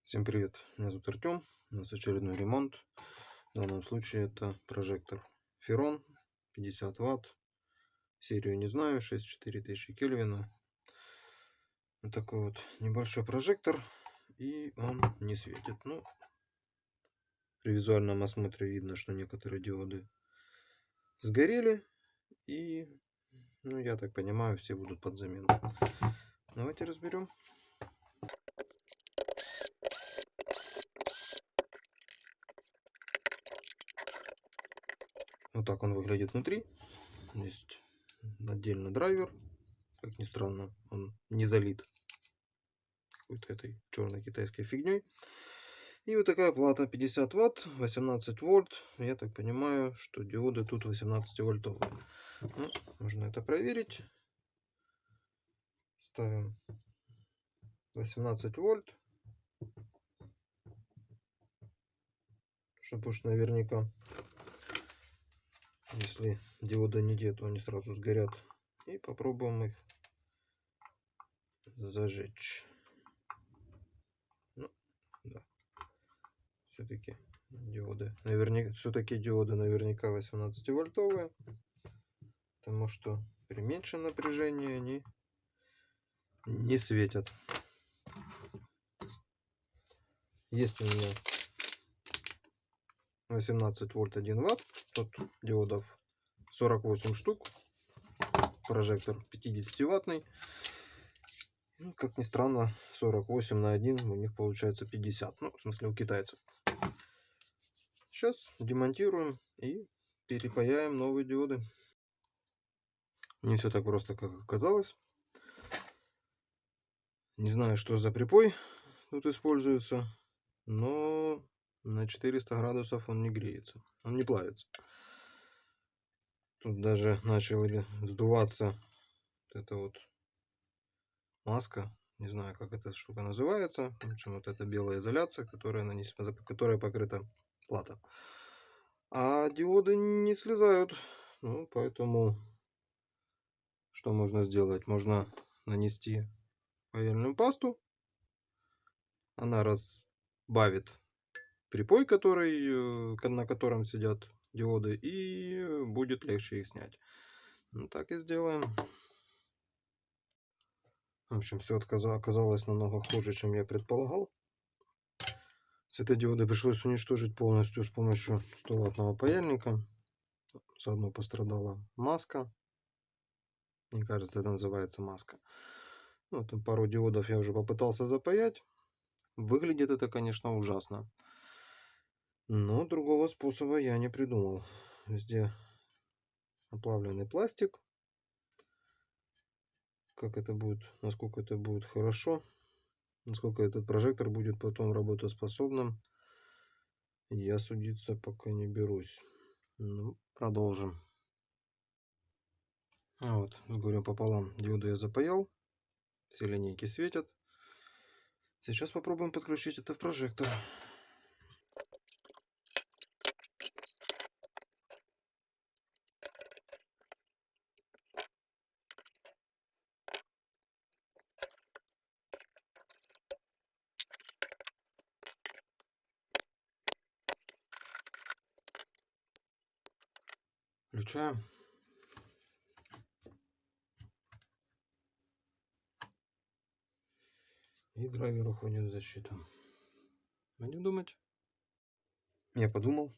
Всем привет, меня зовут Артем, у нас очередной ремонт. В данном случае это прожектор Ферон 50 Вт, серию не знаю, 64000 Кельвина. Вот такой вот небольшой прожектор, и он не светит. Ну, при визуальном осмотре видно, что некоторые диоды сгорели, и, ну, я так понимаю, все будут под замену. Давайте разберем. Вот так он выглядит внутри. Есть отдельно драйвер. Как ни странно, он не залит какой-то этой черной китайской фигней. И вот такая плата 50 Вт, 18 вольт. Я так понимаю, что диоды тут 18 вольтовые. Ну, можно это проверить. Ставим 18 вольт. Чтобы уж наверняка, если диода не те, то они сразу сгорят. И попробуем их зажечь. Ну, да. Все-таки диоды наверняка 18 вольтовые. Потому что при меньшем напряжении они не светят. Есть у меня 18 вольт 1 ватт. Тут диодов 48 штук. Прожектор 50-ваттный. Ну, как ни странно, 48 на 1 у них получается 50. Ну, в смысле, у китайцев. Сейчас демонтируем и перепаяем новые диоды. Не все так просто, как оказалось. Не знаю, что за припой тут используется, но на 400 градусов он не греется, он не плавится. Тут даже начали сдуваться вот эта вот маска, не знаю, как эта штука называется. В общем, вот эта белая изоляция, которая покрыта плата. А диоды не слезают. Ну, поэтому что можно сделать? Можно нанести паяльную пасту. Она разбавит припой, на котором сидят диоды, и будет легче их снять. Ну, так и сделаем. В общем, все оказалось намного хуже, чем я предполагал. Светодиоды пришлось уничтожить полностью с помощью 100-ваттного паяльника. Заодно пострадала маска. Мне кажется, это называется маска. Ну, там пару диодов я уже попытался запаять. Выглядит это, конечно, ужасно. Но другого способа я не придумал. Везде оплавленный пластик. Насколько это будет хорошо, насколько этот прожектор будет потом работоспособным, я судиться пока не берусь. Ну, продолжим. Вот, с горем пополам диоды я запаял. Все линейки светят. Сейчас попробуем подключить это в прожектор. Включаем. И драйвер уходит в защиту. Будем думать. Я подумал.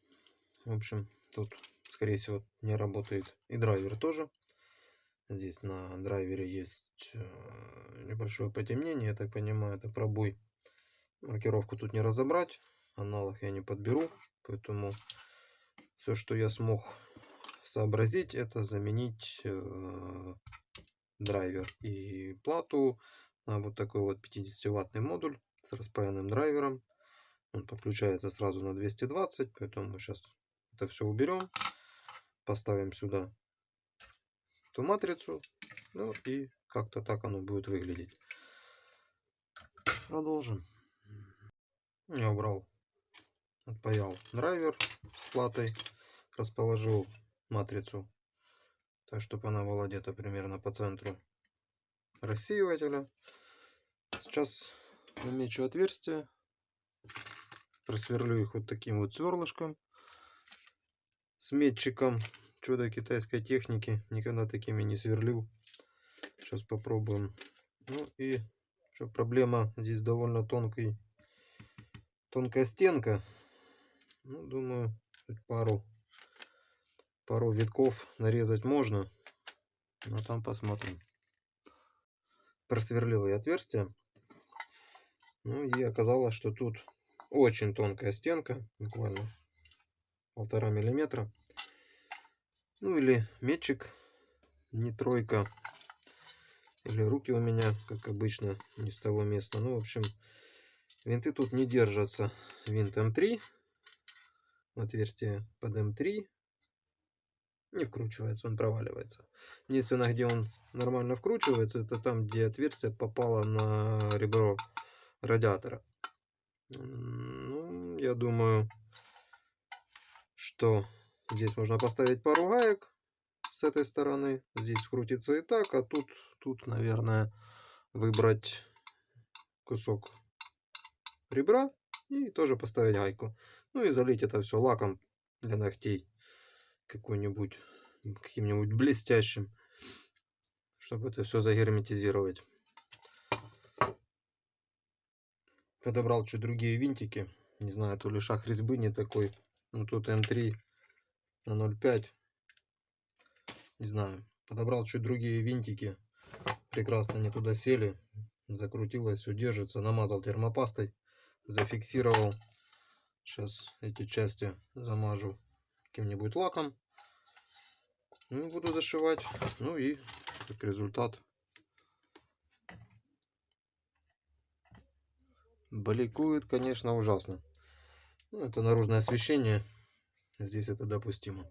В общем, тут, скорее всего, не работает и драйвер тоже. Здесь на драйвере есть небольшое потемнение, я так понимаю, это пробой. Маркировку тут не разобрать, аналог я не подберу, поэтому все, что я смог сообразить, это заменить драйвер и плату на вот такой вот 50-ваттный модуль с распаянным драйвером. Он подключается сразу на 220, поэтому сейчас это все уберем, поставим сюда эту матрицу, ну и как-то так оно будет выглядеть. Продолжим. Я убрал, отпаял драйвер с платой, расположил матрицу так, чтобы она была где-то примерно по центру рассеивателя. Сейчас намечу отверстие просверлю их вот таким вот сверлышком с метчиком чудо китайской техники. Никогда такими не сверлил. Сейчас попробуем. Ну и что, проблема здесь довольно тонкая стенка. Ну, думаю, пару витков нарезать можно, но там посмотрим. Просверлил я отверстие. Ну и оказалось, что тут очень тонкая стенка, буквально 1,5 миллиметра. Ну или метчик не тройка, или руки у меня, как обычно, не с того места. Ну, в общем, винты тут не держатся. Винт М3, отверстие под М3 не вкручивается, он проваливается. Единственное, где он нормально вкручивается, это там, где отверстие попало на ребро радиатора. Ну, я думаю, что здесь можно поставить пару гаек с этой стороны. Здесь вкрутится и так, а тут, наверное, выбрать кусок ребра и тоже поставить гайку. Ну и залить это все лаком для ногтей каким-нибудь блестящим, чтобы это все загерметизировать. Подобрал чуть другие винтики. Не знаю, то ли шаг резьбы не такой. Ну тут М3 на 0,5. Не знаю. Подобрал чуть другие винтики. Прекрасно они туда сели. Закрутилось, все держится. Намазал термопастой. Зафиксировал. Сейчас эти части замажу каким-нибудь лаком. Ну, буду зашивать. Ну и как результат. Бликует, конечно, ужасно. Ну, это наружное освещение. Здесь это допустимо.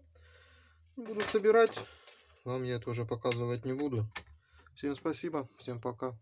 Буду собирать. Вам я это уже показывать не буду. Всем спасибо. Всем пока.